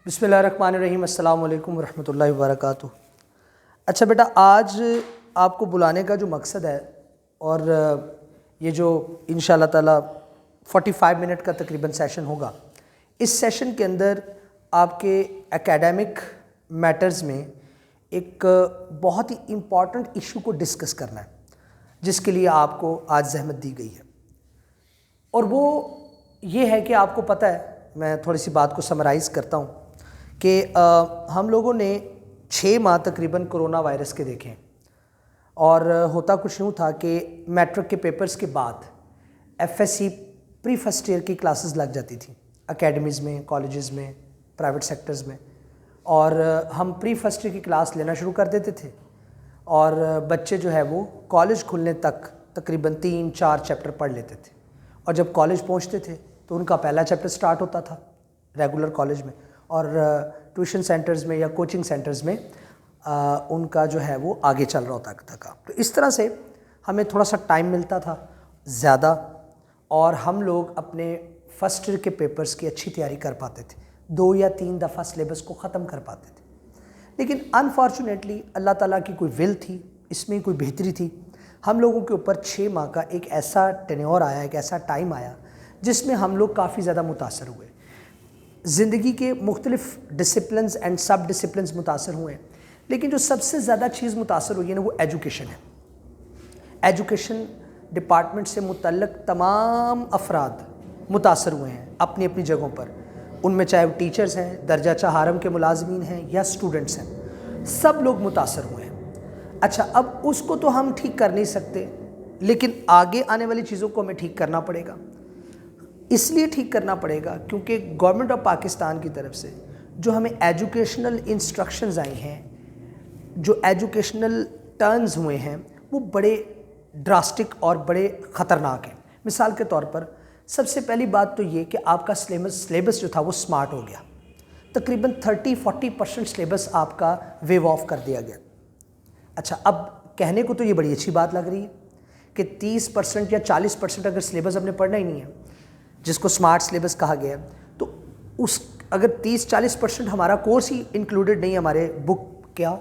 बिस्मिल्लाहिर्रहमानिर्रहीम अस्सलाम वालेकुम रहमतुल्लाहि वबरकातुहू। अच्छा बेटा, आज आपको बुलाने का जो मकसद है और ये जो इंशाअल्लाह ताला 45 मिनट का तकरीबन सेशन होगा, इस सेशन के अंदर आपके एकेडमिक मैटर्स में एक बहुत ही इम्पॉर्टेंट इशू को डिस्कस करना है, जिसके लिए आपको आज जहमत दी गई है। और वो ये है कि आपको पता है, मैं थोड़ी सी बात को समराइज़ करता हूँ कि हम लोगों ने 6 माह तकरीबन कोरोना वायरस के देखे और होता कुछ यूँ था कि मैट्रिक के पेपर्स के बाद एफएससी प्री फर्स्ट ईयर की क्लासेस लग जाती थी एकेडमीज़ में, कॉलेजेस में, प्राइवेट सेक्टर्स में, और हम प्री फर्स्ट ईयर की क्लास लेना शुरू कर देते थे और बच्चे जो है वो कॉलेज खुलने तक तकरीबन 3-4 चैप्टर पढ़ लेते थे। और जब कॉलेज पहुंचते थे तो उनका पहला चैप्टर स्टार्ट होता था रेगुलर कॉलेज में, और ट्यूशन सेंटर्स में या कोचिंग सेंटर्स में उनका जो है वो आगे चल रहा होता था। तो इस तरह से हमें थोड़ा सा टाइम मिलता था ज़्यादा, और हम लोग अपने फर्स्ट ईयर के पेपर्स की अच्छी तैयारी कर पाते थे, 2 या 3 दफ़ा सिलेबस को ख़त्म कर पाते थे। लेकिन अनफॉर्चुनेटली अल्लाह ताला की कोई विल थी, इसमें कोई बेहतरी थी। हम लोगों के ऊपर 6 माह का एक ऐसा टेन्योर आया, एक ऐसा टाइम आया जिसमें हम लोग काफ़ी ज़्यादा मुतासर हुए। ज़िंदगी के मुख्तलिफ़ डिसिप्लिन्स एंड सब डिसिप्लिन्स मुतासर हुए, लेकिन जो सबसे ज़्यादा चीज़ मुतासर हुई है ना, वो एजुकेशन है। एजुकेशन डिपार्टमेंट से मुतल्लक तमाम अफराद मुतासर हुए हैं अपनी अपनी जगहों पर, उनमें चाहे वो टीचर्स हैं, दर्जा चहारम के मुलाजमीन हैं या स्टूडेंट्स हैं, सब लोग मुतासर हुए हैं। अच्छा, अब उसको तो हम ठीक कर नहीं सकते, लेकिन आगे आने वाली चीज़ों को हमें ठीक करना पड़ेगा। इसलिए ठीक करना पड़ेगा क्योंकि गवर्नमेंट ऑफ पाकिस्तान की तरफ से जो हमें एजुकेशनल इंस्ट्रक्शंस आई हैं, जो एजुकेशनल टर्न्स हुए हैं, वो बड़े ड्रास्टिक और बड़े ख़तरनाक हैं। मिसाल के तौर पर सबसे पहली बात तो ये कि आपका सिलेबस जो था वो स्मार्ट हो गया। तकरीबन 30-40% सिलेबस आपका वेव ऑफ कर दिया गया। अच्छा, अब कहने को तो ये बड़ी अच्छी बात लग रही है कि 30% या 40% अगर सिलेबस हमने पढ़ना ही नहीं है, जिसको स्मार्ट सिलेबस कहा गया है, तो उस अगर 30-40% हमारा कोर्स ही इंक्लूडेड नहीं है हमारे बुक क्या,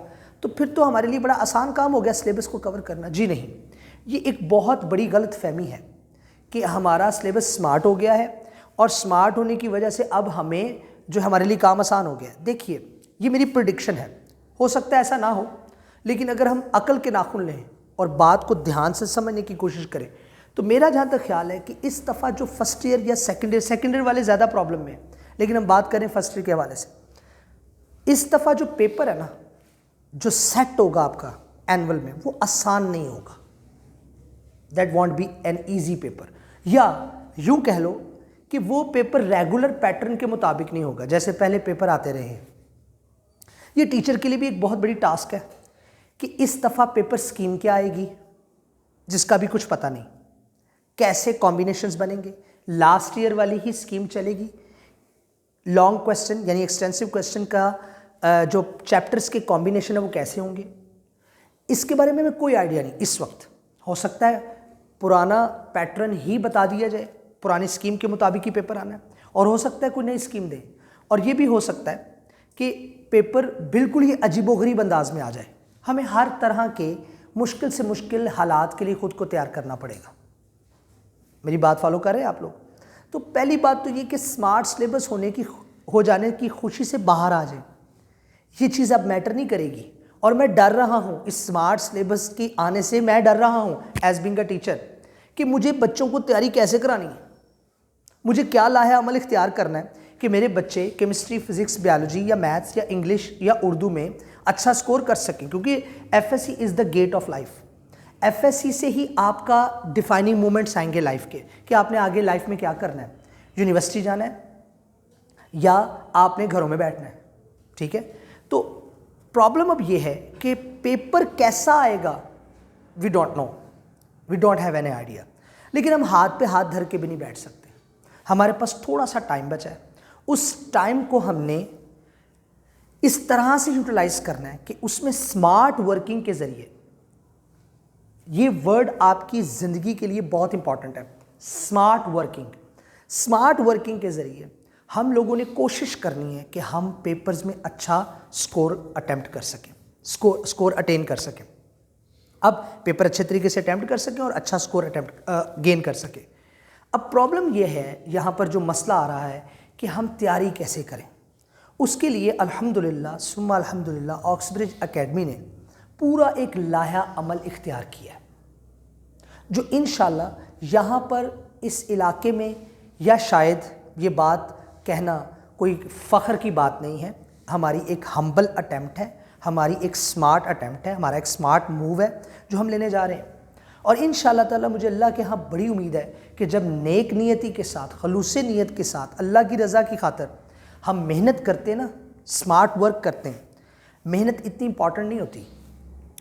तो फिर तो हमारे लिए बड़ा आसान काम हो गया सिलेबस को कवर करना। जी नहीं, ये एक बहुत बड़ी गलत फहमी है कि हमारा सिलेबस स्मार्ट हो गया है और स्मार्ट होने की वजह से अब हमें जो हमारे लिए काम आसान हो गया है। देखिए, ये मेरी प्रेडिक्शन है, हो सकता है ऐसा ना हो, लेकिन अगर हम अकल के नाखून लें और बात को ध्यान से समझने की कोशिश करें, तो मेरा जहाँ तक ख्याल है कि इस दफ़ा जो फर्स्ट ईयर या सेकेंड ईयर वाले ज़्यादा प्रॉब्लम में है, लेकिन हम बात करें फर्स्ट ईयर के हवाले से, इस दफ़ा जो पेपर है ना, जो सेट होगा आपका एनुअल में, वो आसान नहीं होगा। That won't be an easy paper, या यूँ कह लो कि वो पेपर रेगुलर पैटर्न के मुताबिक नहीं होगा जैसे पहले पेपर आते रहे हैं। ये टीचर के लिए भी एक बहुत बड़ी टास्क है कि इस दफ़ा पेपर स्कीम क्या आएगी, जिसका भी कुछ पता नहीं, कैसे कॉम्बिनेशंस बनेंगे, लास्ट ईयर वाली ही स्कीम चलेगी, लॉन्ग क्वेश्चन यानी एक्सटेंसिव क्वेश्चन का जो चैप्टर्स के कॉम्बिनेशन है वो कैसे होंगे, इसके बारे में कोई आइडिया नहीं इस वक्त। हो सकता है पुराना पैटर्न ही बता दिया जाए, पुरानी स्कीम के मुताबिक ही पेपर आना है, और हो सकता है कोई नई स्कीम दे, और ये भी हो सकता है कि पेपर बिल्कुल ही अजीबोगरीब अंदाज में आ जाए। हमें हर तरह के मुश्किल से मुश्किल हालात के लिए ख़ुद को तैयार करना पड़ेगा। मेरी बात फॉलो कर रहे हैं आप लोग? तो पहली बात तो ये कि स्मार्ट सिलेबस हो जाने की खुशी से बाहर आ जाए, ये चीज़ अब मैटर नहीं करेगी। और मैं डर रहा हूँ इस स्मार्ट सिलेबस के आने से, मैं डर रहा हूँ एज बीइंग अ टीचर कि मुझे बच्चों को तैयारी कैसे करानी है, मुझे क्या लाहा अमल इख्तियार करना है कि मेरे बच्चे केमिस्ट्री, फिजिक्स, बायोलॉजी या मैथ्स या इंग्लिश या उर्दू में अच्छा स्कोर कर सकें, क्योंकि FSc is the gate of life. FSc से ही आपका डिफाइनिंग मोमेंट्स आएंगे लाइफ के, कि आपने आगे लाइफ में क्या करना है, यूनिवर्सिटी जाना है या आपने घरों में बैठना है। ठीक है, तो प्रॉब्लम अब ये है कि पेपर कैसा आएगा we don't know, we don't have any idea. लेकिन हम हाथ पे हाथ धर के भी नहीं बैठ सकते, हमारे पास थोड़ा सा टाइम बचा है। उस टाइम को हमने इस तरह से यूटिलाइज करना है कि उसमें स्मार्ट वर्किंग के ज़रिए, ये वर्ड आपकी ज़िंदगी के लिए बहुत इंपॉर्टेंट है, स्मार्ट वर्किंग। स्मार्ट वर्किंग के ज़रिए हम लोगों ने कोशिश करनी है कि हम पेपर्स में अच्छा स्कोर अटेम्प्ट कर सकें, स्कोर अटेन कर सकें। अब पेपर अच्छे तरीके से अटेम्प्ट कर सकें और अच्छा स्कोर अटेम्प्ट गेन कर सकें। अब प्रॉब्लम यह है, यहाँ पर जो मसला आ रहा है कि हम तैयारी कैसे करें। उसके लिए अल्हम्दुलिल्लाह सुम्मा अल्हम्दुलिल्लाह ऑक्सब्रिज एकेडमी ने पूरा एक लाया अमल इख्तियार किया है, जो इंशाल्लाह यहाँ पर इस इलाके में, या शायद ये बात कहना कोई फ़ख्र की बात नहीं है, हमारी एक हम्बल अटैम्प्ट है, हमारी एक स्मार्ट अटैम्प्ट है, हमारा एक स्मार्ट मूव है जो हम लेने जा रहे हैं। और इंशाअल्लाह ताला मुझे अल्लाह के यहाँ बड़ी उम्मीद है कि जब नेक नियति के साथ, खलूस नियत के साथ, अल्लाह की रज़ा की खातिर हम मेहनत करते हैं ना, स्मार्ट वर्क करते हैं। मेहनत इतनी इंपॉर्टेंट नहीं होती,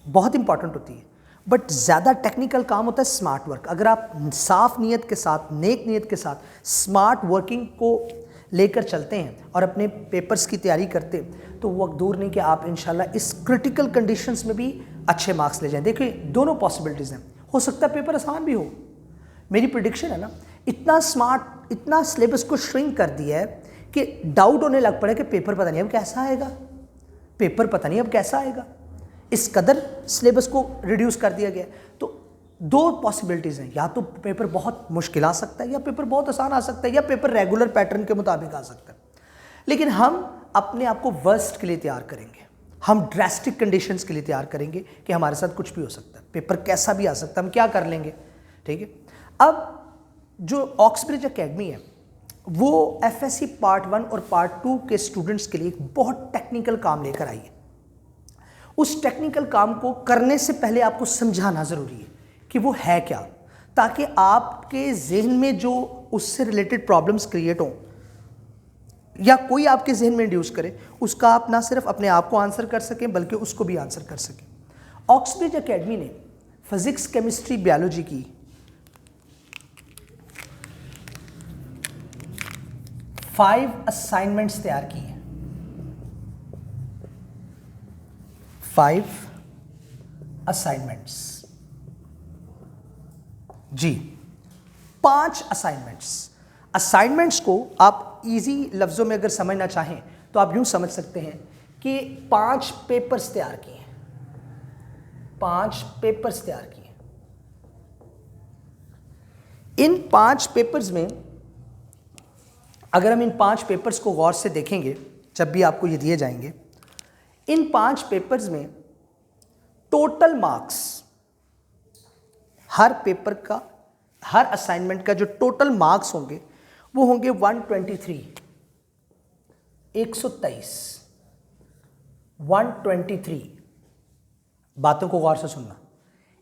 बहुत इंपॉर्टेंट होती है, बट ज़्यादा टेक्निकल काम होता है स्मार्ट वर्क। अगर आप साफ़ नियत के साथ, नेक नियत के साथ स्मार्ट वर्किंग को लेकर चलते हैं और अपने पेपर्स की तैयारी करते हैं, तो वो वक्त दूर नहीं कि आप इंशाल्लाह इस क्रिटिकल कंडीशंस में भी अच्छे मार्क्स ले जाएं। देखिए दोनों पॉसिबिलिटीज़ हैं, हो सकता है पेपर आसान भी हो। मेरी प्रिडिक्शन है ना, इतना स्मार्ट, इतना सिलेबस को श्रिंक कर दिया है कि डाउट होने लग पड़ा कि पेपर पता नहीं अब कैसा आएगा, पेपर पता नहीं अब कैसा आएगा। इस कदर सिलेबस को रिड्यूस कर दिया गया। तो दो पॉसिबिलिटीज़ हैं, या तो पेपर बहुत मुश्किल आ सकता है, या पेपर बहुत आसान आ सकता है, या पेपर रेगुलर पैटर्न के मुताबिक आ सकता है। लेकिन हम अपने आप को वर्स्ट के लिए तैयार करेंगे, हम ड्रास्टिक कंडीशंस के लिए तैयार करेंगे कि हमारे साथ कुछ भी हो सकता है, पेपर कैसा भी आ सकता है, हम क्या कर लेंगे। ठीक है, अब जो ऑक्सब्रिज एकेडमी है वो FSC पार्ट 1 और पार्ट 2 के स्टूडेंट्स के लिए एक बहुत टेक्निकल काम लेकर आई है। उस टेक्निकल काम को करने से पहले आपको समझाना ज़रूरी है कि वो है क्या, ताकि आपके जहन में जो उससे रिलेटेड प्रॉब्लम्स क्रिएट हों या कोई आपके जहन में इंड्यूस करे, उसका आप ना सिर्फ अपने आप को आंसर कर सकें बल्कि उसको भी आंसर कर सकें। ऑक्सब्रिज एकेडमी ने फिज़िक्स, केमिस्ट्री, बायोलॉजी की 5 असाइनमेंट्स तैयार की हैं। 5 असाइनमेंट्स जी, 5 असाइनमेंट्स। असाइनमेंट्स को आप इजी लफ्ज़ों में अगर समझना चाहें तो आप यूं समझ सकते हैं कि 5 पेपर्स तैयार किए हैं, 5 पेपर्स तैयार किए हैं। इन 5 पेपर्स में अगर हम इन 5 पेपर्स को गौर से देखेंगे, जब भी आपको ये दिए जाएंगे, इन 5 पेपर्स में टोटल मार्क्स, हर पेपर का, हर असाइनमेंट का जो टोटल मार्क्स होंगे वो होंगे 123, 123, 123। बातों को गौर से सुनना,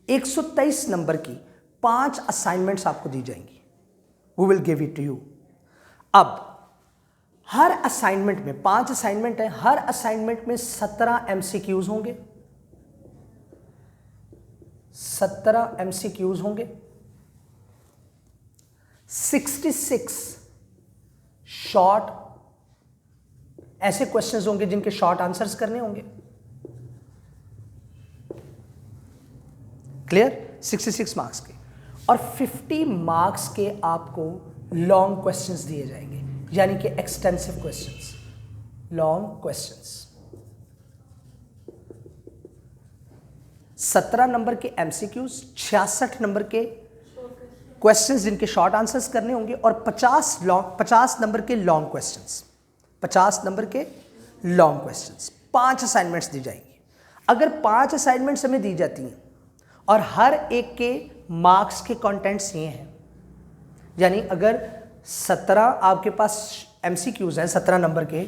123 नंबर की 5 असाइनमेंट्स आपको दी जाएंगी। We will give it to you. अब हर असाइनमेंट में 5 असाइनमेंट है, हर असाइनमेंट में 17 MCQs होंगे, 17 MCQs होंगे, 66 शॉर्ट ऐसे क्वेश्चंस होंगे जिनके शॉर्ट आंसर्स करने होंगे। क्लियर? 66 मार्क्स के, और 50 मार्क्स के आपको लॉन्ग क्वेश्चंस दिए जाएंगे, यानी कि extensive questions, long questions. 17 number के MCQs, 66 नंबर के क्वेश्चंस जिनके शॉर्ट आंसर्स करने होंगे, और 50 नंबर के लॉन्ग क्वेश्चंस, 50 नंबर के लॉन्ग क्वेश्चंस। 5 असाइनमेंट्स दी जाएंगी। अगर 5 असाइनमेंट्स हमें दी जाती हैं और हर एक के मार्क्स के कंटेंट्स ये हैं, यानी अगर 17 आपके पास MCQs हैं 17 नंबर के,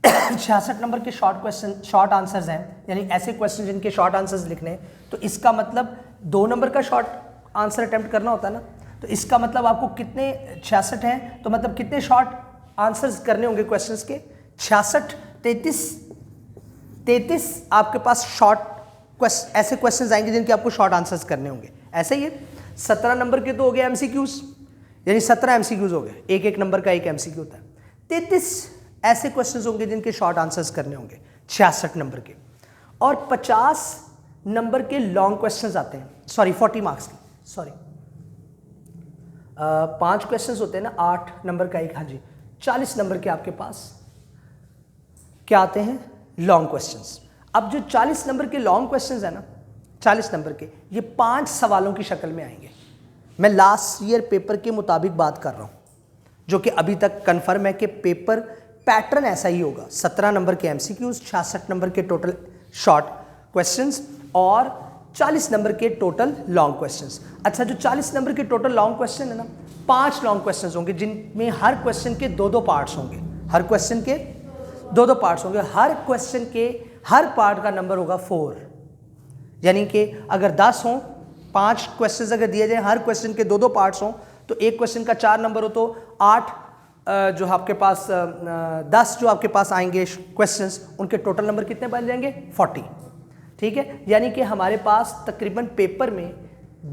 66 नंबर के शॉर्ट क्वेश्चन, शॉर्ट आंसर्स हैं, यानी ऐसे क्वेश्चन जिनके शॉर्ट आंसर्स लिखने, तो इसका मतलब 2 नंबर का शॉर्ट आंसर अटेम्प्ट करना होता है ना, तो इसका मतलब आपको कितने, 66 हैं तो मतलब कितने शॉर्ट आंसर्स करने होंगे क्वेश्चंस के? 66, 33 आपके पास शॉर्ट ऐसे क्वेश्चंस आएंगे जिनके आपको शॉर्ट आंसर्स करने होंगे। ऐसे ही 17 नंबर के तो हो गए MCQs, यानी 17 MCQs हो गए, एक नंबर का एक MCQ होता है। 33 ऐसे क्वेश्चंस होंगे जिनके शॉर्ट आंसर्स करने होंगे 66 नंबर के, और 50 नंबर के लॉन्ग क्वेश्चंस आते हैं, सॉरी 40 मार्क्स के, सॉरी 5 क्वेश्चंस होते हैं ना, 8 नंबर का एक, हाँ जी, 40 नंबर के आपके पास क्या आते हैं, लॉन्ग क्वेश्चंस। अब जो 40 नंबर के लॉन्ग क्वेश्चंस है ना, 40 नंबर के, ये 5 सवालों की शक्ल में आएंगे। मैं लास्ट ईयर पेपर के मुताबिक बात कर रहा हूं, जो कि अभी तक कंफर्म है कि पेपर पैटर्न ऐसा ही होगा। 17 नंबर के एमसीक्यूज, 66 नंबर के टोटल शॉर्ट क्वेश्चंस और 40 नंबर के टोटल लॉन्ग क्वेश्चंस। अच्छा, जो 40 नंबर के टोटल लॉन्ग क्वेश्चन है ना, 5 लॉन्ग क्वेश्चंस होंगे जिनमें हर क्वेश्चन के 2-2 पार्ट्स होंगे। हर क्वेश्चन के 2-2 पार्ट्स होंगे। हर क्वेश्चन के हर पार्ट का नंबर होगा 4, यानी कि अगर 10 हों, 5 क्वेश्चंस अगर दिए जाए, हर क्वेश्चन के 2-2 पार्ट्स हों, तो एक क्वेश्चन का 4 नंबर हो तो 8 जो आपके पास 10 जो आपके पास आएंगे क्वेश्चंस, उनके टोटल नंबर कितने बन जाएंगे, 40। ठीक है, यानी कि हमारे पास तकरीबन पेपर में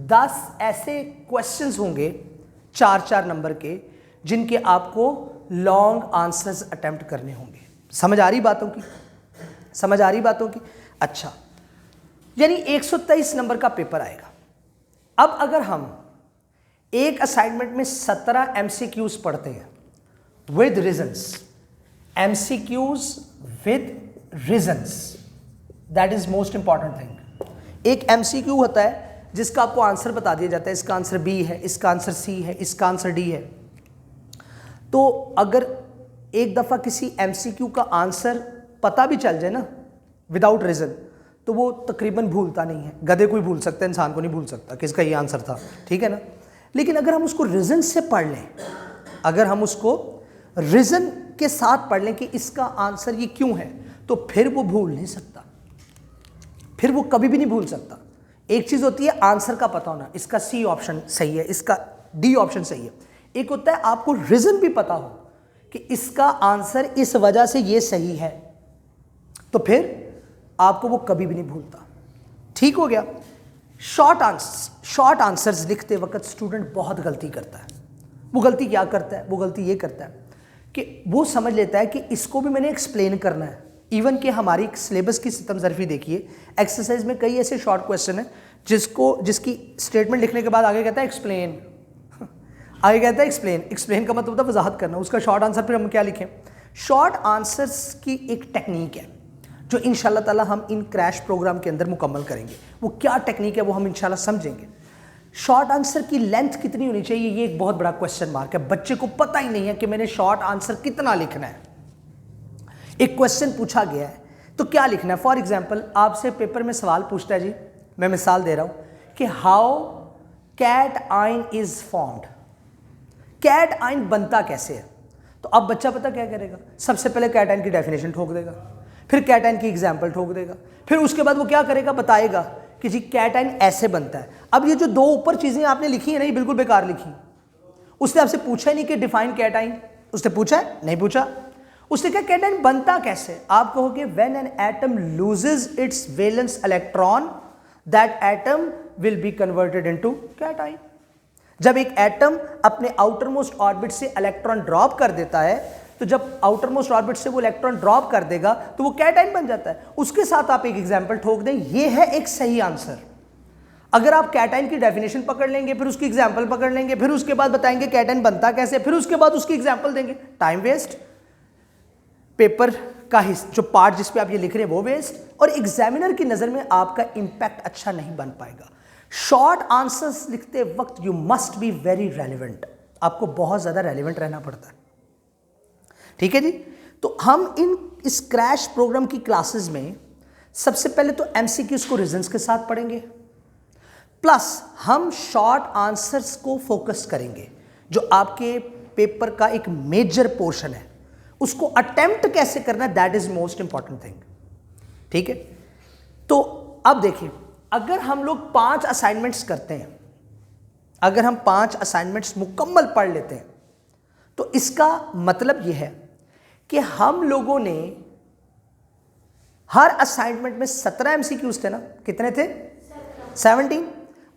10 ऐसे क्वेश्चंस होंगे 4-4 नंबर के, जिनके आपको लॉन्ग आंसर्स अटेम्प्ट करने होंगे। समझ आ रही बातों की, समझ आ रही बातों की। अच्छा, यानी 123 नंबर का पेपर आएगा। अब अगर हम एक असाइनमेंट में 17 एमसीक्यूज पढ़ते हैं with reasons, MCQs with reasons, that is most important thing. एक एमसीक्यू होता है जिसका आपको आंसर बता दिया जाता है, इसका आंसर बी है, इसका आंसर सी है, इसका आंसर डी है। तो अगर एक दफ़ा किसी एमसीक्यू का आंसर पता भी चल जाए ना विदाउट रीज़न, तो वो तकरीबन भूलता नहीं है। गधे को ही भूल सकता है, इंसान को नहीं भूल सकता किसका ये आंसर था, ठीक है ना। लेकिन अगर हम उसको रीज़न से पढ़ लें, अगर हम उसको रीज़न के साथ पढ़ लें कि इसका आंसर ये क्यों है, तो फिर वो भूल नहीं सकता, फिर वो कभी भी नहीं भूल सकता। एक चीज़ होती है आंसर का पता होना, इसका सी ऑप्शन सही है, इसका डी ऑप्शन सही है। एक होता है आपको रीज़न भी पता हो कि इसका आंसर इस वजह से ये सही है, तो फिर आपको वो कभी भी नहीं भूलता। ठीक हो गया। शॉर्ट आंसर्स लिखते वक्त स्टूडेंट बहुत गलती करता है। वो गलती क्या करता है, वो गलती ये करता है कि वो समझ लेता है कि इसको भी मैंने एक्सप्लेन करना है। इवन कि हमारी सिलेबस की सितमज़रफ़ी देखिए, एक्सरसाइज में कई ऐसे शॉर्ट क्वेश्चन है जिसकी स्टेटमेंट लिखने के बाद आगे कहता है एक्सप्लेन, आगे कहता है एक्सप्लेन। एक्सप्लेन का मतलब होता है वजाहत करना, उसका शॉर्ट आंसर फिर हम क्या लिखें। शॉर्ट आंसर्स की एक टेक्निक है जो इंशाल्लाह ताला हम इन क्रैश प्रोग्राम के अंदर मुकम्मल करेंगे। वो क्या टेक्निक है वो हम इंशाल्लाह समझेंगे। शॉर्ट आंसर की लेंथ कितनी होनी चाहिए, ये एक बहुत बड़ा क्वेश्चन मार्क है। बच्चे को पता ही नहीं है कि मैंने शॉर्ट आंसर कितना लिखना है। एक क्वेश्चन पूछा गया है तो क्या लिखना है। फॉर एग्जाम्पल आपसे पेपर में सवाल पूछता है जी, मैं मिसाल दे रहा हूँ कि हाउ कैट आइन इज फॉर्म्ड, कैट आइन बनता कैसे है। तो अब बच्चा पता क्या करेगा, सबसे पहले कैट आइन की डेफिनेशन ठोक देगा, फिर कैट आइन की एग्जाम्पल ठोक देगा, फिर उसके बाद वो क्या करेगा, बताएगा कि जी कैट आइन ऐसे बनता है। अब ये जो 2 ऊपर चीज़ें आपने लिखी है ना, ये बिल्कुल बेकार लिखी। उसने आपसे पूछा ही नहीं कि डिफाइन कैट आइन, उसने पूछा है नहीं पूछा। उसने कहा कैट आइन बनता कैसे। आप कहोगे when an atom loses its valence electron that atom will be converted into cation. जब एक एटम अपने आउटर मोस्ट ऑर्बिट से इलेक्ट्रॉन ड्रॉप कर देता है, तो जब आउटर मोस्ट ऑर्बिट से वो इलेक्ट्रॉन ड्रॉप कर देगा तो वो कैटाइन बन जाता है। उसके साथ आप एक एग्जांपल ठोक दें, ये है एक सही आंसर। अगर आप कैटाइन की डेफिनेशन पकड़ लेंगे, फिर उसकी एग्जांपल पकड़ लेंगे, फिर उसके बाद बताएंगे कैटाइन बनता कैसे, फिर उसके बाद उसकी एग्जांपल देंगे, टाइम वेस्ट, पेपर का जो पार्ट जिस पे आप ये लिख रहे हैं वो वेस्ट, और एग्जामिनर की नज़र में आपका इंपैक्ट अच्छा नहीं बन पाएगा। शॉर्ट आंसर्स लिखते वक्त you must be very relevant, आपको बहुत ज़्यादा रेलिवेंट रहना पड़ता है। ठीक है जी। तो हम इस क्रैश प्रोग्राम की क्लासेस में सबसे पहले तो एमसीक्यूज को रीजंस के साथ पढ़ेंगे, प्लस हम शॉर्ट आंसर्स को फोकस करेंगे। जो आपके पेपर का एक मेजर पोर्शन है उसको अटेम्प्ट कैसे करना है, that is most important thing. ठीक है। तो अब देखिए, अगर हम लोग 5 असाइनमेंट्स करते हैं, अगर हम 5 असाइनमेंट्स मुकम्मल पढ़ लेते हैं, तो इसका मतलब यह है कि हम लोगों ने हर असाइनमेंट में 17 एमसीक्यूज थे ना, कितने थे, 17।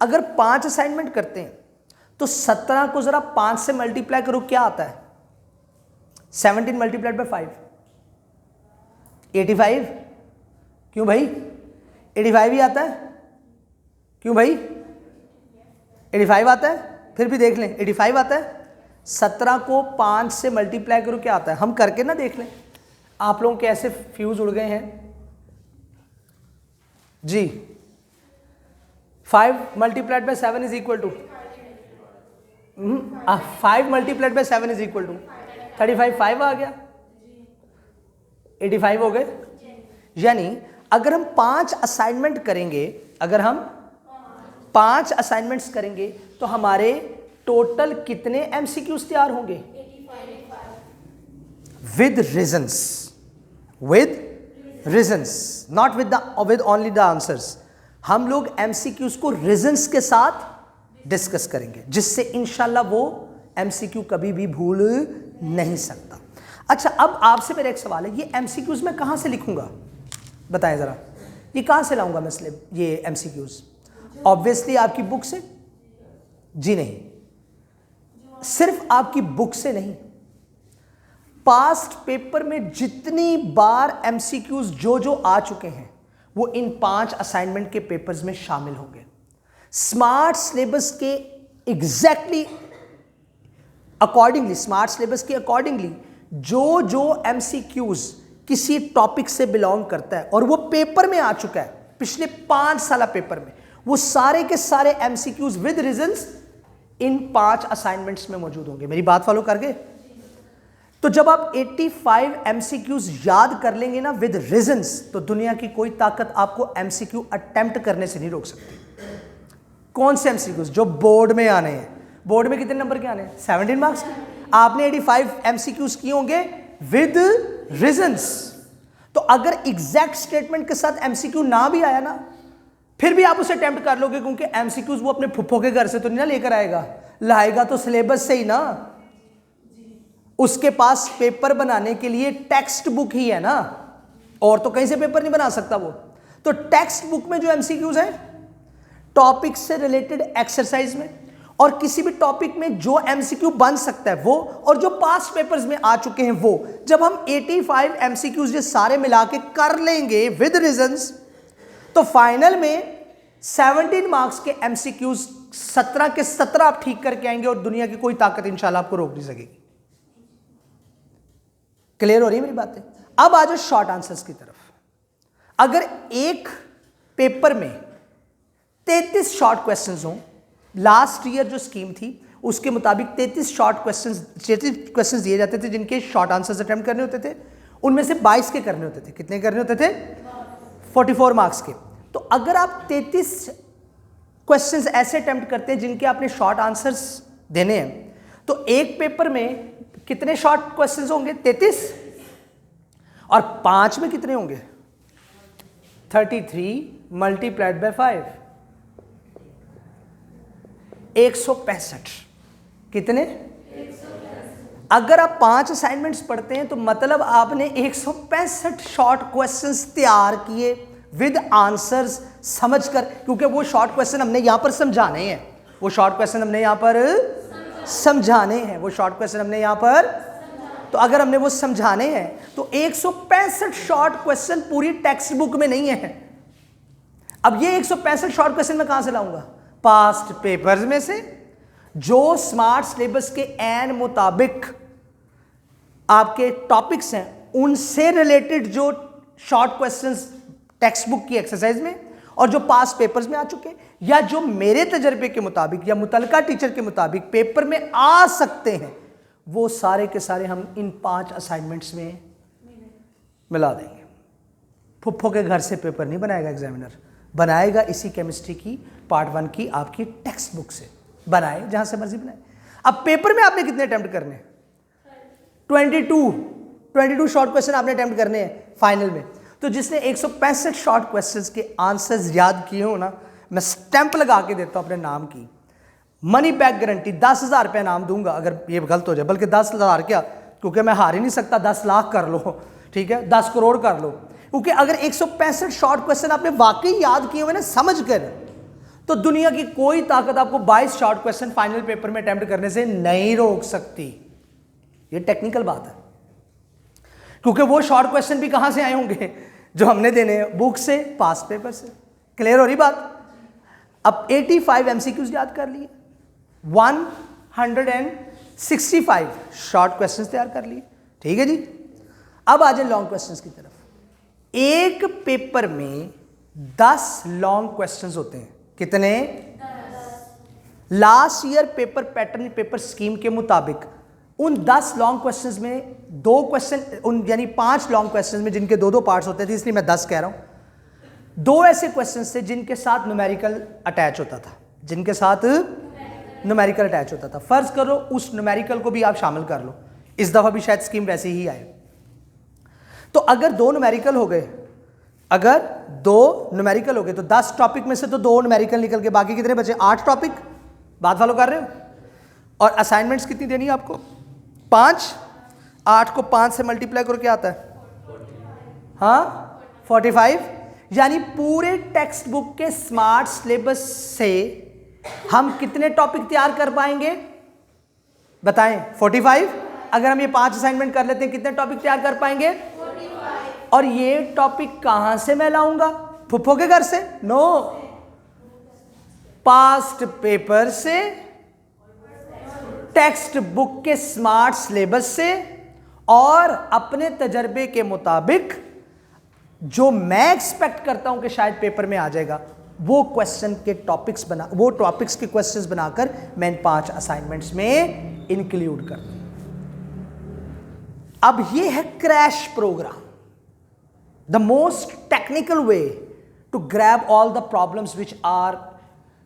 अगर 5 असाइनमेंट करते हैं तो 17 को जरा 5 से मल्टीप्लाई करो, क्या आता है, 17 मल्टीप्लाइड बाय 5, 85। क्यों भाई, 85 ही आता है, क्यों भाई 85 आता है, फिर भी देख लें 85 आता है। 17 को 5 से मल्टीप्लाई करो क्या आता है, हम करके ना देख लें। आप लोगों के ऐसे फ्यूज उड़ गए हैं जी। 5 multiplied by 7 is equal to 5 multiplied by 7 is equal to 35। 5 आ गया, 85 हो गए। यानी अगर हम 5 असाइनमेंट करेंगे, अगर हम 5 असाइनमेंट्स करेंगे तो हमारे टोटल कितने एमसीक्यूज तैयार होंगे? With reasons, with reasons, not with only the answers. हम लोग एमसीक्यूज को रीजंस के साथ डिस्कस करेंगे, जिससे इंशाल्लाह वो एमसीक्यू कभी भी भूल नहीं सकता। अच्छा, अब आपसे मेरा एक सवाल है, ये एमसीक्यूज मैं कहां से लिखूंगा बताएं जरा, ये कहां से लाऊंगा मैं ये एमसीक्यूज? ऑब्वियसली आपकी बुक से? जी नहीं, सिर्फ आपकी बुक से नहीं, पास्ट पेपर में जितनी बार एमसीक्यूज जो आ चुके हैं वो इन 5 असाइनमेंट के पेपर्स में शामिल होंगे। स्मार्ट सिलेबस के एग्जैक्टली अकॉर्डिंगली, स्मार्ट सिलेबस के अकॉर्डिंगली जो एमसीक्यूज किसी टॉपिक से बिलोंग करता है और वो पेपर में आ चुका है पिछले 5 साल पेपर में, वो सारे के सारे MCQs with reasons in 5 assignments में मौजूद होंगे। मेरी बात फॉलो कर गए? तो जब आप 85 एमसीक्यूज याद कर लेंगे ना विद रीजंस, तो दुनिया की कोई ताकत आपको एमसीक्यू अटेम्प्ट करने से नहीं रोक सकती। कौन से एमसीक्यूज? जो बोर्ड में आने हैं। बोर्ड में कितने नंबर के आने हैं? 17 मार्क्स के। आपने 85 एमसीक्यूज किए होंगे विद रीजंस। तो अगर एग्जैक्ट स्टेटमेंट के साथ एमसीक्यू ना भी आया ना, फिर भी आप उसे अटेम्प्ट कर लोगे, क्योंकि एमसीक्यूज वो अपने फुफ्फो के घर से तो नहीं ना लेकर आएगा, लाएगा तो सिलेबस से ही ना। उसके पास पेपर बनाने के लिए टेक्स्ट बुक ही है ना, और तो कहीं से पेपर नहीं बना सकता वो। तो टेक्स्ट बुक में जो एमसीक्यूज है टॉपिक से रिलेटेड एक्सरसाइज में, और किसी भी टॉपिक में जो एमसीक्यू बन सकता है वो, और जो पास्ट पेपर्स में आ चुके हैं वो, जब हम 85 एमसीक्यूज ये सारे मिला के कर लेंगे विद रीजंस, तो फाइनल में 17 मार्क्स के एमसीक्यूज 17 के 17 आप ठीक करके आएंगे, और दुनिया की कोई ताकत इंशाल्लाह आपको रोक नहीं सकेगी। क्लियर हो रही है मेरी बातें? अब आ जाओ शॉर्ट आंसर्स की तरफ। अगर एक पेपर में 33 शॉर्ट क्वेश्चंस हों, लास्ट ईयर जो स्कीम थी उसके मुताबिक 33 क्वेश्चंस दिए जाते थे जिनके शॉर्ट आंसर्स अटेम्प्ट करने होते थे, उनमें से 22 के करने होते थे। कितने करने होते थे? 44 मार्क्स के। तो अगर आप 33 क्वेश्चंस ऐसे अटेम्प्ट करते हैं जिनके आपने शॉर्ट आंसर्स देने हैं, तो एक पेपर में कितने शॉर्ट क्वेश्चंस होंगे? 33। और 5 में कितने होंगे? 33 मल्टीप्लाइड बाय 5, 165। कितने? 165। अगर आप 5 असाइनमेंट्स पढ़ते हैं तो मतलब आपने 165 शॉर्ट क्वेश्चंस तैयार किए विद आंसर्स समझकर, क्योंकि वो शॉर्ट क्वेश्चन हमने यहां पर समझाने हैं, वो शॉर्ट क्वेश्चन हमने यहां पर समझाने हैं, वो शॉर्ट क्वेश्चन हमने यहां पर, तो अगर हमने वो समझाने हैं तो 165 शॉर्ट क्वेश्चन पूरी टेक्स्ट बुक में नहीं है। अब ये 165 शॉर्ट क्वेश्चन मैं कहां से लाऊंगा? पास्ट पेपर्स में से, जो स्मार्ट सिलेबस के एन मुताबिक आपके टॉपिक्स हैं उनसे रिलेटेड जो शॉर्ट क्वेश्चंस टेक्स्ट बुक की एक्सरसाइज में और जो पास्ट पेपर्स में आ चुके हैं, या जो मेरे तजर्बे के मुताबिक या मुतलका टीचर के मुताबिक पेपर में आ सकते हैं, वो सारे के सारे हम इन 5 असाइनमेंट्स में मिला देंगे। फुफ्फो के घर से पेपर नहीं बनाएगा एग्जामिनर, बनाएगा इसी केमिस्ट्री की पार्ट 1 की आपकी टेक्स्ट बुक से, बनाए जहां से मर्जी बनाए। अब पेपर में आपने कितने अटेम्प्ट करने हैं? 22 शॉर्ट क्वेश्चन आपने अटेम्प्ट करने हैं फाइनल में। तो जिसने 165 शॉर्ट क्वेश्चंस के आंसर्स याद किए हो ना, मैं स्टैंप लगा के देता हूं अपने नाम की, मनी बैक गारंटी, 10,000 रुपये नाम दूंगा अगर ये गलत हो जाए, बल्कि 10,000 क्या, क्योंकि मैं हार ही नहीं सकता, 10 लाख कर लो, ठीक है, 10 करोड़ कर लो, क्योंकि अगर 165 शॉर्ट क्वेश्चन आपने वाकई याद किए हुए ना समझ कर, तो दुनिया की कोई ताकत आपको 22 शॉर्ट क्वेश्चन फाइनल पेपर में अटेम्प्ट करने से नहीं रोक सकती। ये टेक्निकल बात है, क्योंकि वो शॉर्ट क्वेश्चन भी कहां से आए होंगे? जो हमने देने हैं बुक से, पास्ट पेपर से। क्लियर हो रही बात? अब 85 एमसीक्यूज याद कर लिए, 65 शॉर्ट क्वेश्चंस तैयार कर लिए, ठीक है जी। अब आ जाए लॉन्ग क्वेश्चंस की तरफ। एक पेपर में 10 लॉन्ग क्वेश्चंस होते हैं, कितने? 10। Last year paper pattern paper scheme के मुताबिक उन 10 लॉन्ग क्वेश्चंस में 2 क्वेश्चन उन यानी 5 लॉन्ग क्वेश्चंस में जिनके 2-2 पार्ट्स होते थे, इसलिए मैं 10 कह रहा हूं। 2 ऐसे क्वेश्चंस थे जिनके साथ न्यूमेरिकल अटैच होता था, जिनके साथ न्यूमेरिकल अटैच होता था। फर्ज करो उस न्यूमेरिकल को भी आप शामिल कर लो, इस दफा भी शायद स्कीम वैसे ही आए। तो अगर 2 न्यूमेरिकल हो गए, अगर 2 न्यूमेरिकल हो गए तो 10 टॉपिक में से तो 2 न्यूमेरिकल निकल के बाकी कितने बचे? 8 टॉपिक। बात फॉलो कर रहे हो? और असाइनमेंट्स कितनी देनी है आपको? 5। 8 को 5 से मल्टीप्लाई करो क्या आता है? हाँ 45। यानी पूरे टेक्स्ट बुक के स्मार्ट सिलेबस से हम कितने टॉपिक तैयार कर पाएंगे बताएं? 45। अगर हम ये 5 असाइनमेंट कर लेते हैं कितने टॉपिक तैयार कर पाएंगे? 45। और ये टॉपिक कहां से मैं लाऊंगा? फुफ्फो के घर से? नो, पास्ट पेपर से, टेक्स्ट बुक के स्मार्ट सिलेबस से, और अपने तजर्बे के मुताबिक जो मैं एक्सपेक्ट करता हूं कि शायद पेपर में आ जाएगा, वो क्वेश्चन के टॉपिक्स बना, वो टॉपिक्स के क्वेश्चंस बनाकर मैं इन 5 असाइनमेंट्स में इंक्लूड कर दूं। अब ये है crash program, the most technical way to grab all the problems which are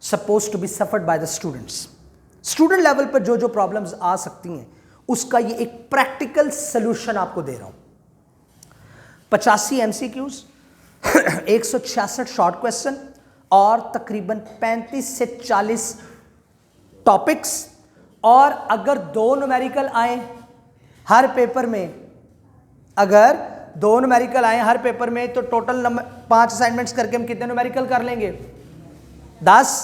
suppose to be suffered by the students. Student level पर जो जो प्रॉब्लम्स आ सकती हैं उसका ये एक प्रैक्टिकल सोल्यूशन आपको दे रहा हूं। 85 MCQs, 166 शॉर्ट क्वेश्चन और तकरीबन 35 से 40 टॉपिक्स। और अगर 2 न्यूमेरिकल आए हर पेपर में, अगर 2 न्यूमेरिकल आए हर पेपर में, तो टोटल 5 असाइनमेंट्स करके हम कितने न्यूमेरिकल कर लेंगे? 10।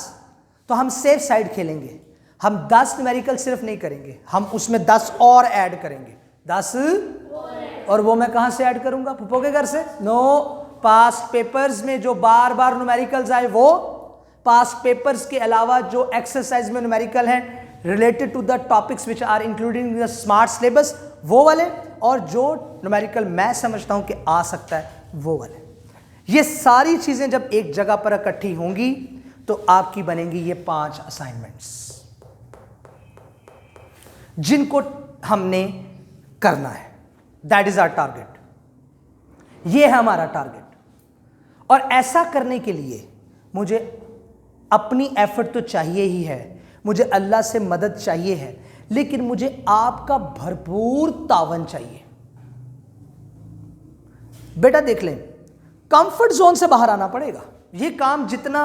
तो हम सेफ साइड खेलेंगे, हम 10 न्यूमेरिकल सिर्फ नहीं करेंगे, हम उसमें 10 और ऐड करेंगे। 10 और वो मैं कहां से ऐड करूंगा? पुप्पो के घर से? नो, पास्ट पेपर्स में जो बार बार न्यूमेरिकल्स आए वो, पास्ट पेपर्स के अलावा जो एक्सरसाइज में न्यूमेरिकल हैं related to the topics which are including in the smart syllabus, वो वाले, और जो न्यूमेरिकल मैं समझता हूं कि आ सकता है वो वाले। ये सारी चीजें जब एक जगह पर इकट्ठी होंगी तो आपकी बनेंगी ये 5 असाइनमेंट्स जिनको हमने करना है। दैट इज आवर टारगेट, ये है हमारा टारगेट। और ऐसा करने के लिए मुझे अपनी एफर्ट तो चाहिए ही है, मुझे अल्लाह से मदद चाहिए है, लेकिन मुझे आपका भरपूर तावन चाहिए। बेटा देख लें, कंफर्ट जोन से बाहर आना पड़ेगा। ये काम जितना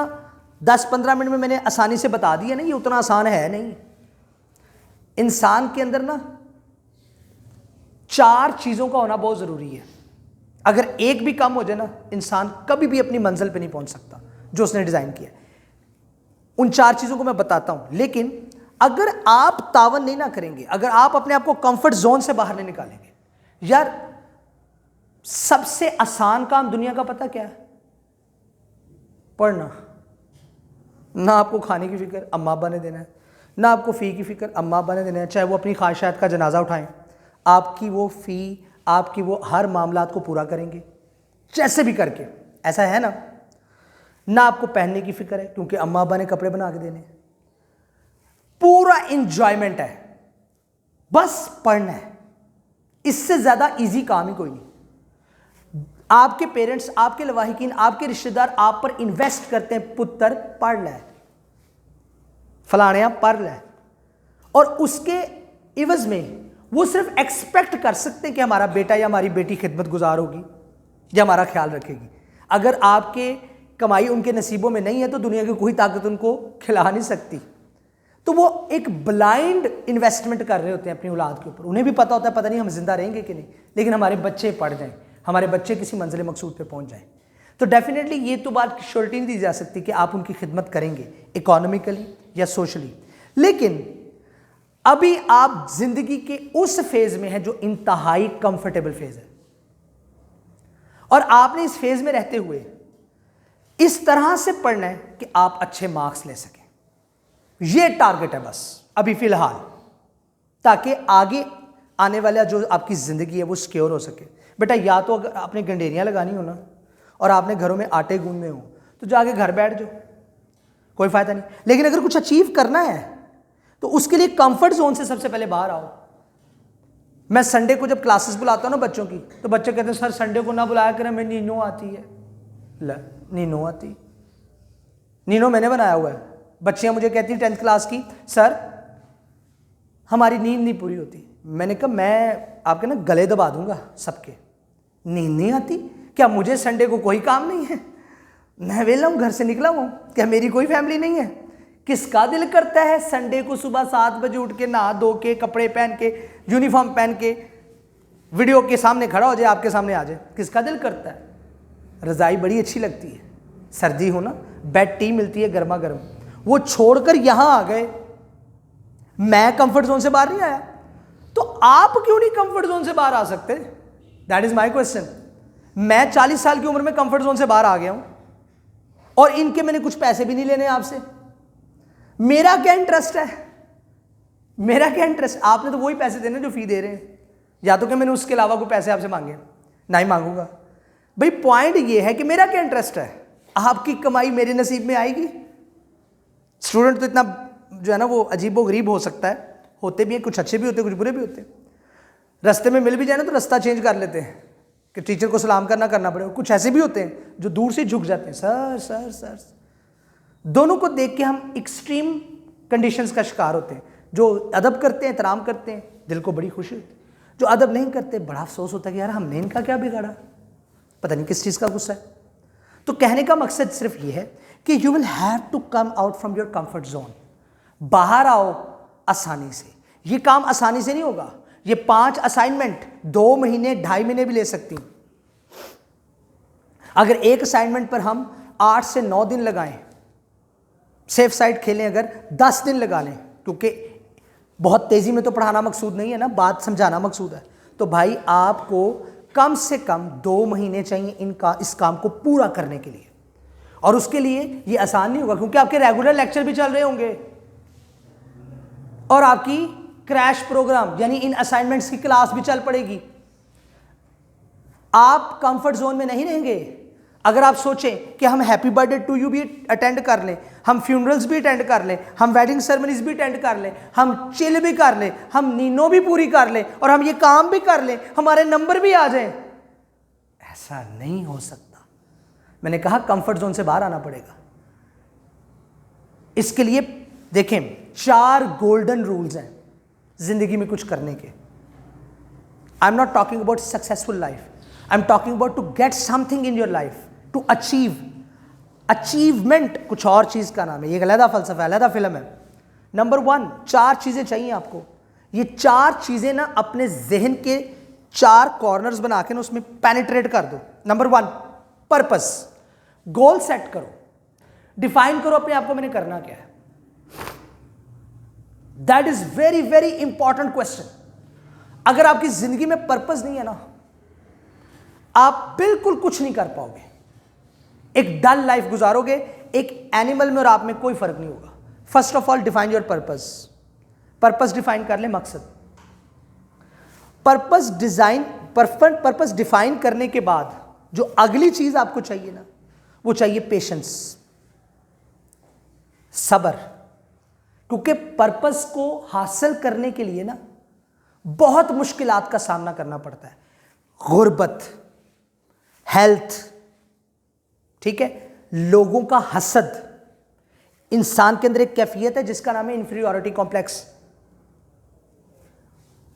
10-15 मिनट में मैंने आसानी से बता दिया ना, ये उतना आसान है नहीं। इंसान के अंदर ना 4 चीजों का होना बहुत जरूरी है। अगर एक भी कम हो जाए ना, इंसान कभी भी अपनी मंजिल पे नहीं पहुंच सकता जो उसने डिजाइन किया। उन 4 चीजों को मैं बताता हूं, लेकिन अगर आप तावन नहीं ना करेंगे, अगर आप अपने आप को कंफर्ट जोन से बाहर नहीं निकालेंगे, यार सबसे आसान काम दुनिया का पता क्या है? पढ़ना। ना आपको खाने की फिक्र अम्मा अब्बा ने देना है, ना आपको फ़ी की फिक्र अम्मा अब्बा ने देना है, चाहे वो अपनी ख्वाहिशात का जनाजा उठाएं, आपकी वो फ़ी, आपकी वो हर मामलात को पूरा करेंगे जैसे भी करके, ऐसा है ना। ना आपको पहनने की फिक्र है क्योंकि अम्मा अब्बा ने कपड़े बना के देने, पूरा इंजॉयमेंट है, बस पढ़ना है। इससे ज़्यादा इजी काम ही कोई नहीं। आपके पेरेंट्स, आपके लवाहिकीन, आपके रिश्तेदार आप पर इन्वेस्ट करते हैं, पुत्र पढ़ ले, फलाने पढ़ ले, और उसके इवज में वो सिर्फ एक्सपेक्ट कर सकते हैं कि हमारा बेटा या हमारी बेटी खिदमत गुजार होगी या हमारा ख्याल रखेगी। अगर आपके कमाई उनके नसीबों में नहीं है तो दुनिया की कोई ताकत उनको खिला नहीं सकती। तो वो एक ब्लाइंड इन्वेस्टमेंट कर रहे होते हैं अपनी औलाद के ऊपर। उन्हें भी पता होता है पता नहीं हम जिंदा रहेंगे कि नहीं, लेकिन हमारे बच्चे पढ़ जाएं, हमारे बच्चे किसी मंजिल मकसूद पे पहुंच जाएं। तो डेफिनेटली ये तो बात श्योरिटी नहीं दी जा सकती कि आप उनकी खिदमत करेंगे इकोनॉमिकली या सोशली, लेकिन अभी आप जिंदगी के उस फेज में हैं जो इंतहाई कंफर्टेबल फेज है, और आपने इस फेज में रहते हुए इस तरह से पढ़ना है कि आप अच्छे मार्क्स ले सकें। यह टारगेट है बस अभी फिलहाल। ताकि आगे आने वाला जो आपकी ज़िंदगी है वो सिक्योर हो सके। बेटा या तो अगर आपने गंडेरियाँ लगानी हो ना और आपने घरों में आटे गूंदने हो तो जाके घर बैठ जाओ, कोई फ़ायदा नहीं। लेकिन अगर कुछ अचीव करना है तो उसके लिए कंफर्ट जोन से सबसे पहले बाहर आओ। मैं संडे को जब क्लासेस बुलाता हूँ ना बच्चों की, तो बच्चे कहते हैं सर संडे को ना बुलाया करें, मैं नीनो आती है। नीनो आती, नीनो मैंने बनाया हुआ है। बच्चियाँ मुझे कहती हैं 10th क्लास की, सर हमारी नींद नहीं पूरी होती। मैंने कहा मैं आपके ना गले दबा दूंगा सबके। नींद नहीं आती? क्या मुझे संडे को कोई काम नहीं है? मैं वेला हूँ, घर से निकला हूँ, क्या मेरी कोई फैमिली नहीं है? किसका दिल करता है संडे को सुबह 7 बजे उठ के नहा धो के कपड़े पहन के यूनिफॉर्म पहन के वीडियो के सामने खड़ा हो जाए, आपके सामने आ जाए? किसका दिल करता है? रज़ाई बड़ी अच्छी लगती है, सर्दी हो ना, बेड टी मिलती है गर्मा गर्म, वो छोड़कर यहां आ गए। मैं कंफर्ट जोन से बाहर नहीं आया, तो आप क्यों नहीं कंफर्ट जोन से बाहर आ सकते? That is my question. मैं 40 साल की उम्र में कंफर्ट जोन से बाहर आ गया हूं और इनके मैंने कुछ पैसे भी नहीं लेने आपसे। मेरा क्या इंटरेस्ट है? मेरा क्या इंटरेस्ट? आपने तो वही पैसे देने जो फी दे रहे हैं, या तो कि मैंने उसके अलावा कोई पैसे आपसे मांगे? नहीं मांगूंगा भाई। पॉइंट ये है कि मेरा क्या इंटरेस्ट है? आपकी कमाई मेरे नसीब में आएगी? स्टूडेंट तो इतना जो है ना वो अजीबो गरीब हो सकता है, होते भी हैं, कुछ अच्छे भी होते हैं, कुछ बुरे भी होते हैं। रास्ते में मिल भी जाए ना तो रास्ता चेंज कर लेते हैं कि टीचर को सलाम करना पड़े। कुछ ऐसे भी होते हैं जो दूर से झुक जाते हैं, सर सर सर। दोनों को देख के हम एक्सट्रीम कंडीशंस का शिकार होते हैं। जो अदब करते हैं, एहतराम करते हैं, दिल को बड़ी खुशी होती है। जो अदब नहीं करते, बड़ा अफसोस होता है कि यार हमने इनका क्या बिगाड़ा, पता नहीं किस चीज़ का गुस्सा है। तो कहने का मकसद सिर्फ ये है कि you will have to come out from your comfort zone. बाहर आओ आसानी से। ये काम आसानी से नहीं होगा। ये 5 असाइनमेंट 2 महीने 2.5 महीने भी ले सकती हैं। अगर एक असाइनमेंट पर हम 8 से 9 दिन लगाएं, सेफ साइड खेलें, अगर 10 दिन लगा लें, क्योंकि बहुत तेजी में तो पढ़ाना मकसूद नहीं है ना, बात समझाना मकसूद है, तो भाई आपको कम से कम 2 महीने चाहिए इस काम को पूरा करने के लिए। और उसके लिए ये आसान नहीं होगा, क्योंकि आपके रेगुलर लेक्चर भी चल रहे होंगे और आपकी क्रैश प्रोग्राम यानी इन असाइनमेंट्स की क्लास भी चल पड़ेगी। आप कंफर्ट जोन में नहीं रहेंगे। अगर आप सोचें कि हम हैप्पी बर्थडे टू यू भी अटेंड कर लें, हम फ्यूनरल्स भी अटेंड कर लें, हम वेडिंग सेरेमनीज भी अटेंड कर लें, हम चिल भी कर लें, हम नीनो भी पूरी कर लें और हम ये काम भी कर लें, हमारे नंबर भी आ जाएं, ऐसा नहीं हो सकता। मैंने कहा कंफर्ट जोन से बाहर आना पड़ेगा। इसके लिए देखें 4 गोल्डन रूल्स हैं जिंदगी में कुछ करने के। I am not talking about successful life, I am talking about to get something in your life, to achieve. Achievement कुछ और चीज का नाम है, ये एक अलग फलसफा, अलग फिल्म है। नंबर 1, 4 चीजें चाहिए आपको। ये 4 चीजें ना अपने जहन के 4 कॉर्नर्स बना के ना उसमें पेनिट्रेट कर दो। Number 1, purpose. गोल सेट करो, डिफाइन करो अपने आप को मैंने करना क्या है। That is very very important question. अगर आपकी जिंदगी में पर्पस नहीं है ना, आप बिल्कुल कुछ नहीं कर पाओगे, एक डल लाइफ गुजारोगे। एक एनिमल में और आप में कोई फर्क नहीं होगा। First of all define your purpose. Purpose define कर ले, मकसद। पर्पस डिफाइन करने के बाद जो अगली चीज आपको चाहिए ना, वो चाहिए पेशेंस, सब्र। क्योंकि पर्पस को हासिल करने के लिए ना बहुत मुश्किलात का सामना करना पड़ता है। गुर्बत, हेल्थ, ठीक है, लोगों का हसद। इंसान के अंदर एक कैफियत है जिसका नाम है इंफीरियरिटी कॉम्प्लेक्स।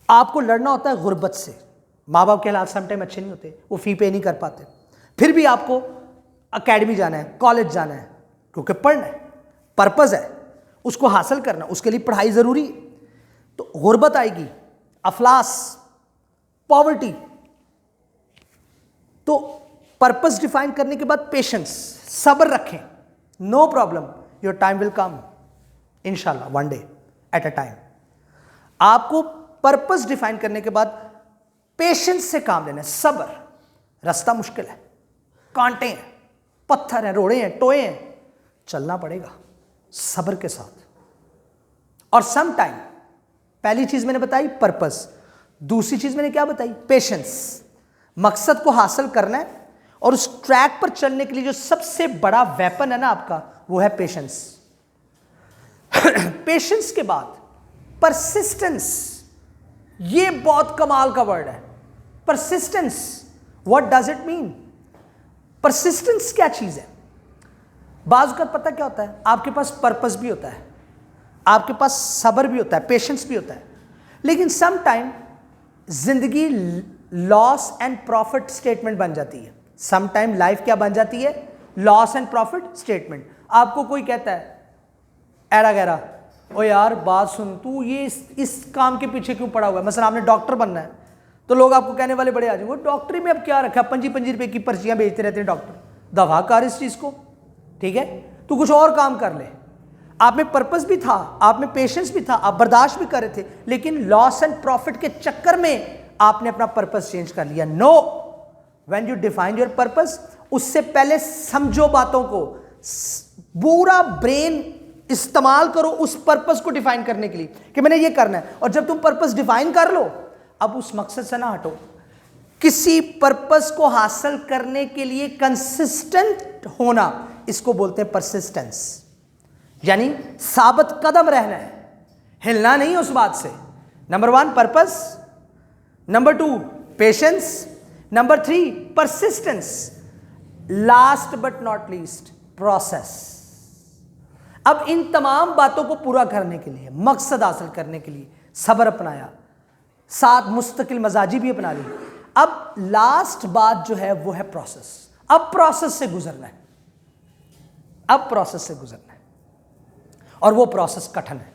आपको लड़ना होता है गुर्बत से। माँ बाप के हालात समटाइम अच्छे नहीं होते, वो फी पे नहीं कर पाते, फिर भी आपको एकेडमी जाना है, कॉलेज जाना है, क्योंकि पढ़ना है, पर्पस है, उसको हासिल करना, उसके लिए पढ़ाई जरूरी है। तो गुर्बत आएगी, अफलास, पॉवर्टी। तो पर्पस डिफाइन करने के बाद पेशेंस, सब्र रखें। No problem, your time will come इंशाल्लाह, one day at a time. आपको पर्पस डिफाइन करने के बाद पेशेंस से काम लेना है, सब्र। रास्ता मुश्किल है, कांटे हैं, पत्थर हैं, रोड़े हैं, टोए हैं, चलना पड़ेगा सब्र के साथ। और सम टाइम पहली चीज मैंने बताई पर्पस, दूसरी चीज मैंने क्या बताई, पेशेंस। मकसद को हासिल करना है और उस ट्रैक पर चलने के लिए जो सबसे बड़ा वेपन है ना आपका, वो है पेशेंस। पेशेंस के बाद परसिस्टेंस, ये बहुत कमाल का वर्ड है। Persistence, what does it mean? Persistence क्या चीज है? बाज़ का पता क्या होता है, आपके पास पर्पस भी होता है, आपके पास सब्र भी होता है, पेशेंस भी होता है, लेकिन सम टाइम जिंदगी लॉस एंड प्रॉफिट स्टेटमेंट बन जाती है। सम टाइम लाइफ क्या बन जाती है, लॉस एंड प्रॉफिट स्टेटमेंट। आपको कोई कहता है एरा गहरा, ओ यार बात सुन, तू ये इस काम के पीछे क्यों पड़ा हुआ है? मसलन आपने डॉक्टर बनना है, तो लोग आपको कहने वाले बड़े आ जाएंगे, डॉक्टरी में अब क्या रखा, 5 रुपए की पर्चियां बेचते रहते हैं डॉक्टर। दवा कर इस चीज को, ठीक है, तू कुछ और काम कर ले। आप में पर्पस भी था, आप में पेशेंस भी था, आप बर्दाश्त भी कर रहे थे, लेकिन लॉस एंड प्रॉफिट के चक्कर में आपने अपना पर्पस चेंज कर लिया। No, when you define your purpose, उससे पहले समझो बातों को, पूरा ब्रेन इस्तेमाल करो उस पर्पस को डिफाइन करने के लिए कि मैंने ये करना है। और जब तुम पर्पस डिफाइन कर लो, अब उस मकसद से ना हटो। किसी पर्पस को हासिल करने के लिए कंसिस्टेंट होना, इसको बोलते हैं परसिस्टेंस, यानी साबित कदम रहना है, हिलना नहीं उस बात से। Number 1 purpose, number 2 patience, number 3 persistence, last but not least process. अब इन तमाम बातों को पूरा करने के लिए, मकसद हासिल करने के लिए सब्र अपनाया, साथ मुस्तकिल मजाजी भी अपना ली। अब लास्ट बात जो है वो है प्रोसेस। अब प्रोसेस से गुजरना है, अब प्रोसेस से गुजरना है, और वो प्रोसेस कठिन है।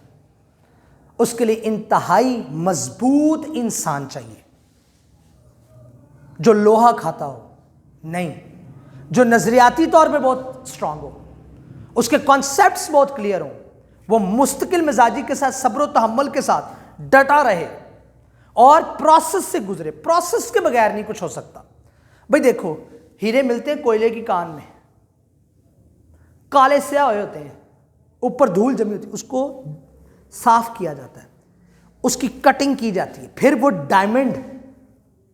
उसके लिए इंतहाई मजबूत इंसान चाहिए, जो लोहा खाता हो नहीं, जो नजरियाती तौर पे बहुत स्ट्रांग हो, उसके कॉन्सेप्ट्स बहुत क्लियर हो, वो मुस्तकिल मिजाजी के साथ, सब्र व तहम्मुल के साथ डटा रहे और प्रोसेस से गुजरे। प्रोसेस के बगैर नहीं कुछ हो सकता। भाई देखो, हीरे मिलते हैं कोयले की कान में, काले स्याह हुए होते हैं, ऊपर धूल जमी होती है, उसको साफ किया जाता है, उसकी कटिंग की जाती है, फिर वो डायमंड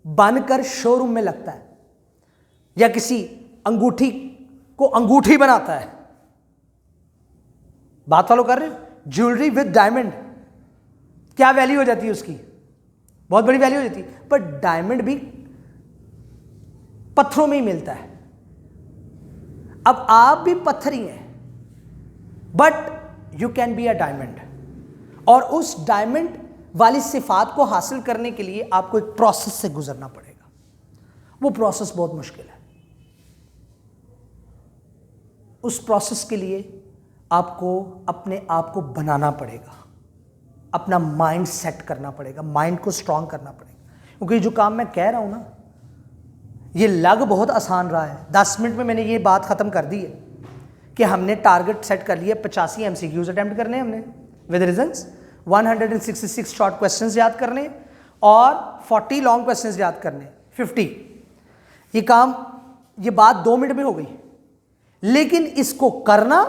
बनकर शोरूम में लगता है, या किसी अंगूठी को अंगूठी बनाता है। बात फॉलो कर रहे हो? ज्वेलरी विद डायमंड, क्या वैल्यू हो जाती है उसकी? बहुत बड़ी वैल्यू हो जाती है। पर डायमंड भी पत्थरों में ही मिलता है। अब आप भी पत्थर ही हैं, but you can be a diamond. और उस डायमंड वाली सिफात को हासिल करने के लिए आपको एक प्रोसेस से गुजरना पड़ेगा। वो प्रोसेस बहुत मुश्किल है। उस प्रोसेस के लिए आपको अपने आप को बनाना पड़ेगा, अपना माइंड सेट करना पड़ेगा, माइंड को स्ट्रांग करना पड़ेगा। क्योंकि जो काम मैं कह रहा हूं ना, ये लग बहुत आसान रहा है। 10 मिनट में मैंने ये बात ख़त्म कर दी है कि हमने टारगेट सेट कर लिया, 85 MCQs अटैम्प्ट करने हमने विद रीजंस, 166 शॉर्ट क्वेश्चंस याद करने और 40 लॉन्ग क्वेश्चंस याद करने, 50। ये काम, ये बात 2 मिनट में हो गई, लेकिन इसको करना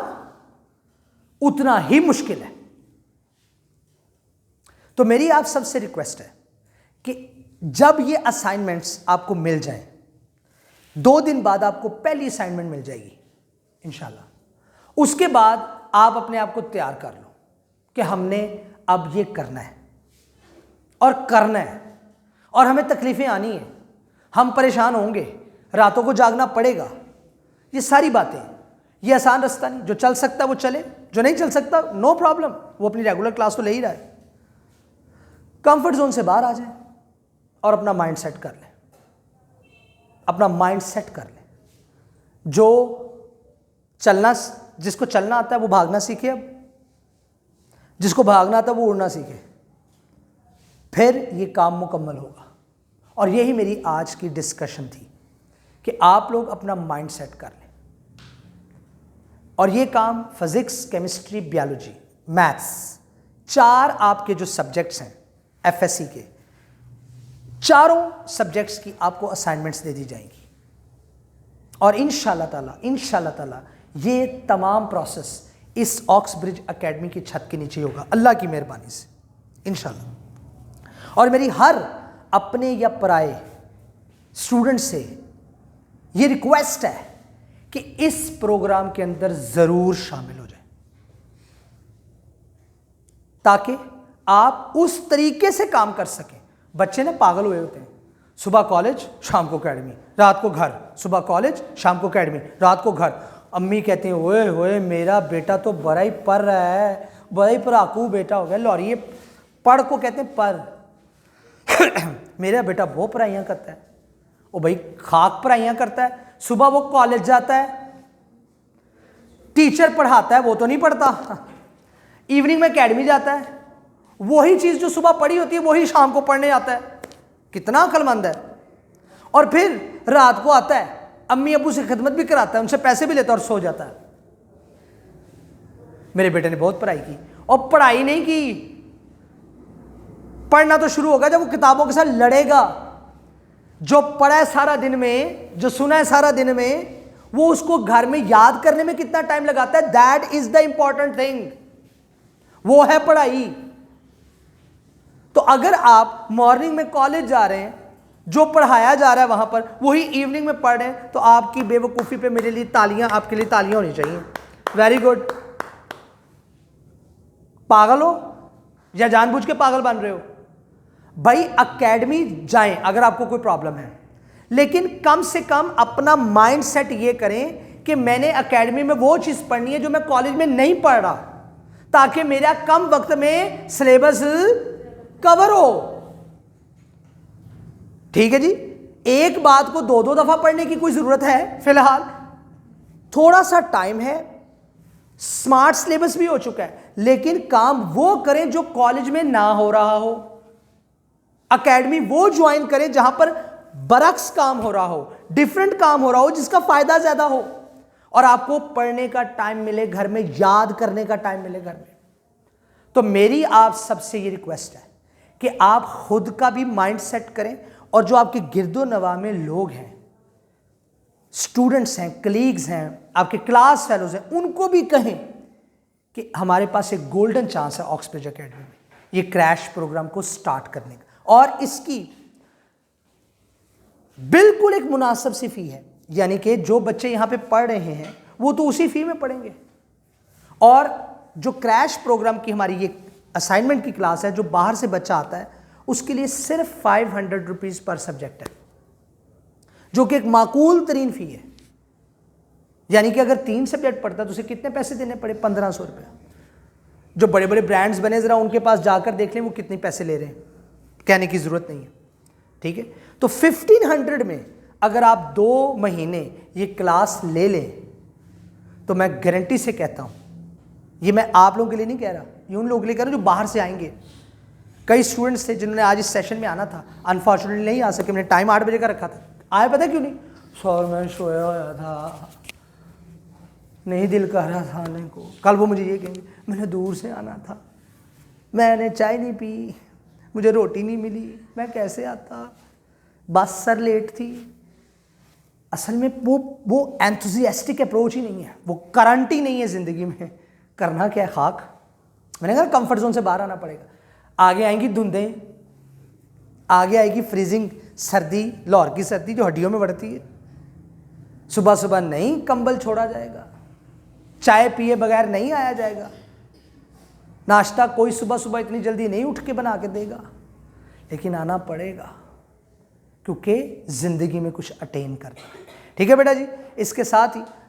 उतना ही मुश्किल है। तो मेरी आप सबसे रिक्वेस्ट है कि जब ये असाइनमेंट्स आपको मिल जाएं, 2 दिन बाद आपको पहली असाइनमेंट मिल जाएगी इंशाल्लाह। उसके बाद आप अपने आप को तैयार कर लो कि हमने अब ये करना है और करना है, और हमें तकलीफें आनी है, हम परेशान होंगे, रातों को जागना पड़ेगा। ये सारी बातें, ये आसान रास्ता नहीं। जो चल सकता वो चले, जो नहीं चल सकता नो प्रॉब्लम, वो अपनी रेगुलर क्लास तो ले ही रहा है। कंफर्ट जोन से बाहर आ जाए और अपना माइंड सेट कर ले, अपना माइंड सेट कर ले। जो चलना, जिसको चलना आता है वो भागना सीखे, अब जिसको भागना आता है वो उड़ना सीखे, फिर ये काम मुकम्मल होगा। और यही मेरी आज की डिस्कशन थी कि आप लोग अपना माइंड सेट कर लें। और ये काम फिजिक्स, केमिस्ट्री, बायोलॉजी, मैथ्स, 4 आपके जो सब्जेक्ट्स हैं FSC के, चारों सब्जेक्ट्स की आपको असाइनमेंट्स दे दी जाएंगी। और इंशाल्लाह ताला ये तमाम प्रोसेस इस ऑक्सब्रिज एकेडमी की छत के नीचे होगा, अल्लाह की मेहरबानी से इंशाल्लाह। और मेरी हर अपने या पराए स्टूडेंट से ये रिक्वेस्ट है कि इस प्रोग्राम के अंदर ज़रूर शामिल हो जाए, ताकि आप उस तरीके से काम कर सकें। बच्चे ना पागल हुए होते हैं, सुबह कॉलेज शाम को एकेडमी, रात को घर, सुबह कॉलेज शाम को एकेडमी, रात को घर। अम्मी कहती हैं ओए होए मेरा बेटा तो बड़ा ही पढ़ रहा है, बड़ा ही पढ़ाकू बेटा हो गया। लॉरी ये पढ़ को कहते हैं पढ़ मेरा बेटा वो पढ़ाइयाँ करता है, वो भाई खाक पढ़ाइयाँ करता है। सुबह वो कॉलेज जाता है, टीचर पढ़ाता है वो तो नहीं पढ़ता, इवनिंग में एकेडमी जाता है, वही चीज़ जो सुबह पढ़ी होती है वही शाम को पढ़ने आता है। कितना अक्लमंद है। और फिर रात को आता है, अम्मी अब्बू से खिदमत भी कराता है, उनसे पैसे भी लेता है और सो जाता है। मेरे बेटे ने बहुत पढ़ाई की, और पढ़ाई नहीं की, पढ़ना तो शुरू होगा जब वो किताबों के साथ लड़ेगा। जो पढ़ा है सारा दिन में, जो सुना है सारा दिन में, वो उसको घर में याद करने में कितना टाइम लगाता है, that is the important thing. वो है पढ़ाई। तो अगर आप मॉर्निंग में कॉलेज जा रहे हैं, जो पढ़ाया जा रहा है वहां पर वही इवनिंग में पढ़ रहे हैं, तो आपकी बेवकूफ़ी पे मेरे लिए तालियां, आपके लिए तालियां होनी चाहिए। Very good. पागल हो या जानबूझ के पागल बन रहे हो? भाई एकेडमी जाएं अगर आपको कोई प्रॉब्लम है, लेकिन कम से कम अपना माइंड सेट ये करें कि मैंने एकेडमी में वो चीज़ पढ़नी है जो मैं कॉलेज में नहीं पढ़ रहा, ताकि मेरा कम वक्त में सिलेबस कवर हो। ठीक है जी। एक बात को दो दो दफा पढ़ने की कोई जरूरत है? फिलहाल थोड़ा सा टाइम है, स्मार्ट सिलेबस भी हो चुका है, लेकिन काम वो करें जो कॉलेज में ना हो रहा हो। एकेडमी वो ज्वाइन करें जहां पर बरक्स काम हो रहा हो, डिफरेंट काम हो रहा हो, जिसका फायदा ज्यादा हो, और आपको पढ़ने का टाइम मिले घर में, याद करने का टाइम मिले घर में। तो मेरी आप सबसे ये रिक्वेस्ट है कि आप खुद का भी माइंड सेट करें, और जो आपके गिरदो नवा में लोग हैं, स्टूडेंट्स हैं, कलीग्स हैं, आपके क्लास फेलोज हैं, उनको भी कहें कि हमारे पास एक गोल्डन चांस है ऑक्सब्रिज एकेडमी में ये क्रैश प्रोग्राम को स्टार्ट करने का, और इसकी बिल्कुल एक मुनासिब सी फी है। यानी कि जो बच्चे यहां पे पढ़ रहे हैं वो तो उसी फी में पढ़ेंगे, और जो क्रैश प्रोग्राम की हमारी ये असाइनमेंट की क्लास है, जो बाहर से बच्चा आता है, उसके लिए सिर्फ 500 रुपीज़ पर सब्जेक्ट है, जो कि एक माकूल तरीन फ़ी है। यानी कि अगर 3 सब्जेक्ट पढ़ता है तो उसे कितने पैसे देने पड़े? 1500 रुपये। जो बड़े बड़े ब्रांड्स बने, ज़रा उनके पास जाकर देख लें वो कितने पैसे ले रहे हैं, कहने की ज़रूरत नहीं है। ठीक है, तो 1500 में अगर आप 2 महीने ये क्लास ले लें तो मैं गारंटी से कहता हूँ, ये मैं आप लोगों के लिए नहीं कह रहा, ये उन लोगों के लिए कह रहा हूँ जो बाहर से आएंगे। कई स्टूडेंट्स थे जिन्होंने आज इस सेशन में आना था, अनफॉर्चुनेटली नहीं आ सके। मैंने टाइम 8 बजे का रखा था, आए पता क्यों नहीं? सर मैं सोया हुआ था, नहीं दिल कर रहा था आने को। कल वो मुझे ये कहेंगे मैंने दूर से आना था, मैंने चाय नहीं पी, मुझे रोटी नहीं मिली, मैं कैसे आता, बस सर लेट थी। असल में वो एंथुसियास्टिक अप्रोच ही नहीं है, वो करंट ही नहीं है ज़िंदगी में। करना क्या है खाक। मैंने कहा कंफर्ट जोन से बाहर आना पड़ेगा। आगे आएंगी धुंधें, आगे आएगी फ्रीजिंग सर्दी, लाहौर की सर्दी जो हड्डियों में बढ़ती है। सुबह सुबह नहीं कंबल छोड़ा जाएगा, चाय पिए बगैर नहीं आया जाएगा, नाश्ता कोई सुबह सुबह इतनी जल्दी नहीं उठ के बना के देगा, लेकिन आना पड़ेगा क्योंकि ज़िंदगी में कुछ अटेन करना है। ठीक है बेटा जी, इसके साथ ही